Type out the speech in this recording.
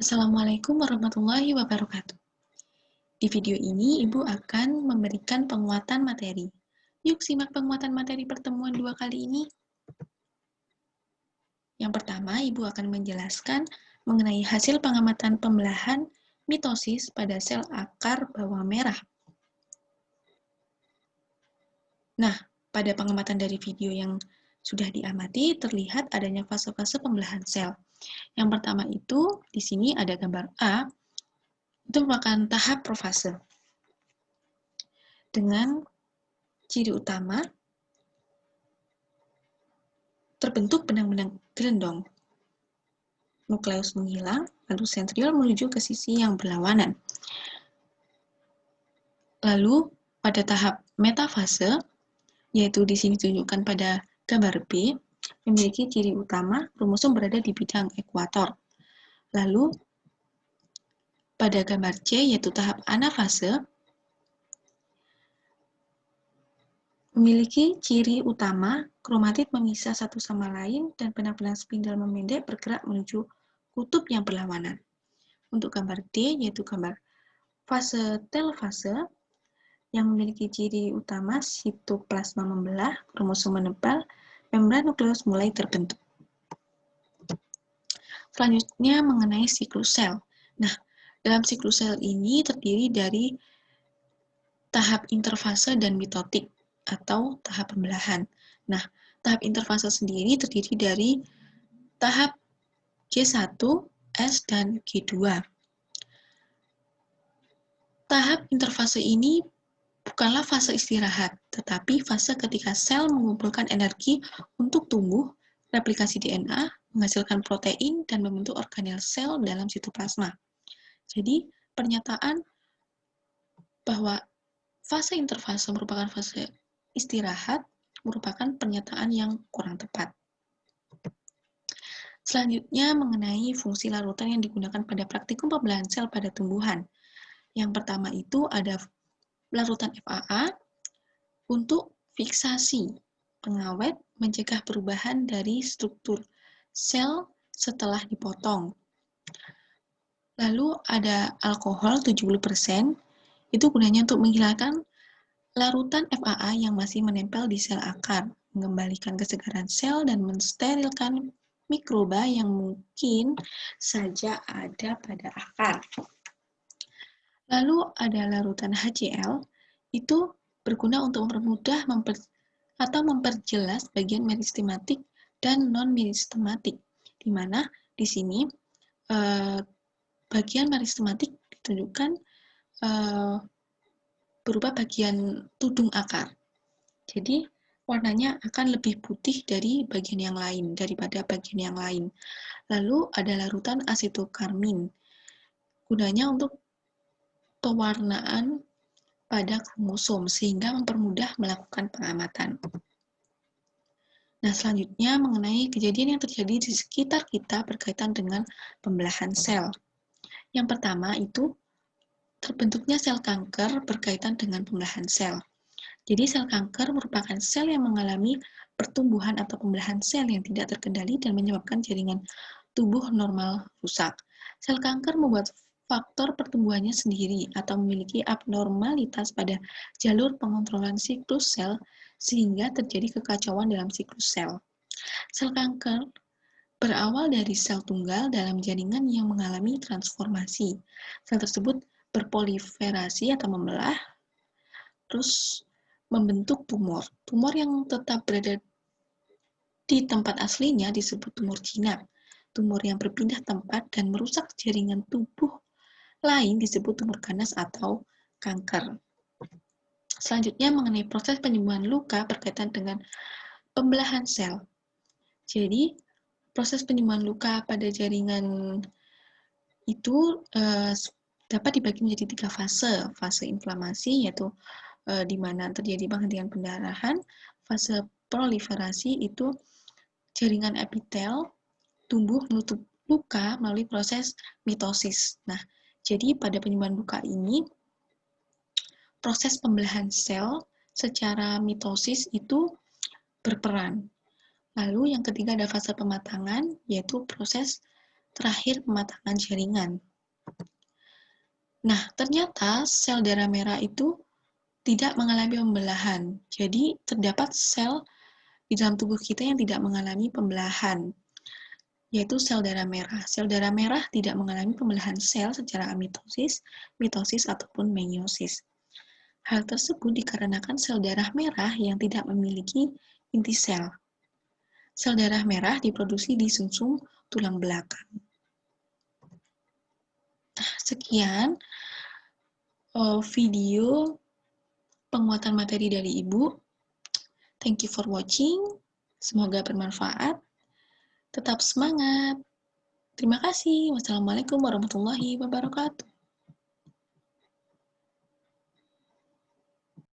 Assalamualaikum warahmatullahi wabarakatuh. Di video ini, Ibu akan memberikan penguatan materi. Yuk simak penguatan materi pertemuan 2 kali ini. Yang pertama, Ibu akan menjelaskan mengenai hasil pengamatan pembelahan mitosis pada sel akar bawang merah. Nah, pada pengamatan dari video yang sudah diamati, terlihat adanya fase-fase pembelahan sel. Yang pertama itu, di sini ada gambar A, itu merupakan tahap profase. Dengan ciri utama, terbentuk benang-benang gelendong. Nukleus menghilang, lalu sentriol menuju ke sisi yang berlawanan. Lalu, pada tahap metafase, yaitu di sini ditunjukkan pada gambar B, memiliki ciri utama kromosom berada di bidang ekuator. Lalu, pada gambar C, yaitu tahap anafase, memiliki ciri utama kromatid memisah satu sama lain dan benang-benang spindel memendek bergerak menuju kutub yang berlawanan. Untuk gambar D, yaitu gambar fase telofase, yang memiliki ciri utama sitoplasma membelah, kromosom menebal, membran nukleus mulai terbentuk. Selanjutnya mengenai siklus sel. Nah, dalam siklus sel ini terdiri dari tahap interfase dan mitotik atau tahap pembelahan. Nah, tahap interfase sendiri terdiri dari tahap G1, S, dan G2. Tahap interfase ini bukanlah fase istirahat, tetapi fase ketika sel mengumpulkan energi untuk tumbuh, replikasi DNA, menghasilkan protein, dan membentuk organel sel dalam sitoplasma. Jadi, pernyataan bahwa fase interfase merupakan fase istirahat merupakan pernyataan yang kurang tepat. Selanjutnya mengenai fungsi larutan yang digunakan pada praktikum pembelahan sel pada tumbuhan. Yang pertama itu ada larutan FAA untuk fiksasi, pengawet, mencegah perubahan dari struktur sel setelah dipotong. Lalu ada alkohol 70%, itu gunanya untuk menghilangkan larutan FAA yang masih menempel di sel akar, mengembalikan kesegaran sel dan mensterilkan mikroba yang mungkin saja ada pada akar. Lalu ada larutan HCl, itu berguna untuk mempermudah atau memperjelas bagian meristematik dan non-meristematik, di mana di sini bagian meristematik ditunjukkan berupa bagian tudung akar. Jadi warnanya akan lebih putih dari bagian yang lain, daripada bagian yang lain. Lalu ada larutan asetokarmin, gunanya untuk pewarnaan pada kromosom sehingga mempermudah melakukan pengamatan. Nah, selanjutnya mengenai kejadian yang terjadi di sekitar kita berkaitan dengan pembelahan sel. Yang pertama itu terbentuknya sel kanker berkaitan dengan pembelahan sel. Jadi sel kanker merupakan sel yang mengalami pertumbuhan atau pembelahan sel yang tidak terkendali dan menyebabkan jaringan tubuh normal rusak. Sel kanker membuat faktor pertumbuhannya sendiri atau memiliki abnormalitas pada jalur pengontrolan siklus sel sehingga terjadi kekacauan dalam siklus sel. Sel kanker berawal dari sel tunggal dalam jaringan yang mengalami transformasi. Sel tersebut berproliferasi atau membelah, terus membentuk tumor. Tumor yang tetap berada di tempat aslinya disebut tumor jinak. Tumor yang berpindah tempat dan merusak jaringan tubuh lain disebut tumor ganas atau kanker. Selanjutnya mengenai proses penyembuhan luka berkaitan dengan pembelahan sel. Jadi, proses penyembuhan luka pada jaringan itu dapat dibagi menjadi 3 fase. Fase inflamasi, yaitu di mana terjadi penghentian pendarahan. Fase proliferasi itu jaringan epitel tumbuh menutup luka melalui proses mitosis. Nah, jadi pada penyembuhan luka ini, proses pembelahan sel secara mitosis itu berperan. Lalu yang ketiga ada fase pematangan, yaitu proses Terakhir, pematangan jaringan. Nah, ternyata sel darah merah itu tidak mengalami pembelahan. Jadi, terdapat sel di dalam tubuh kita yang tidak mengalami pembelahan, yaitu sel darah merah. Sel darah merah tidak mengalami pembelahan sel secara amitosis, mitosis, ataupun meiosis. Hal tersebut dikarenakan sel darah merah yang tidak memiliki inti sel. Sel darah merah diproduksi di sumsum tulang belakang. Nah, sekian video penguatan materi dari Ibu. Thank you for watching. Semoga bermanfaat. Tetap semangat. Terima kasih. Wassalamualaikum warahmatullahi wabarakatuh.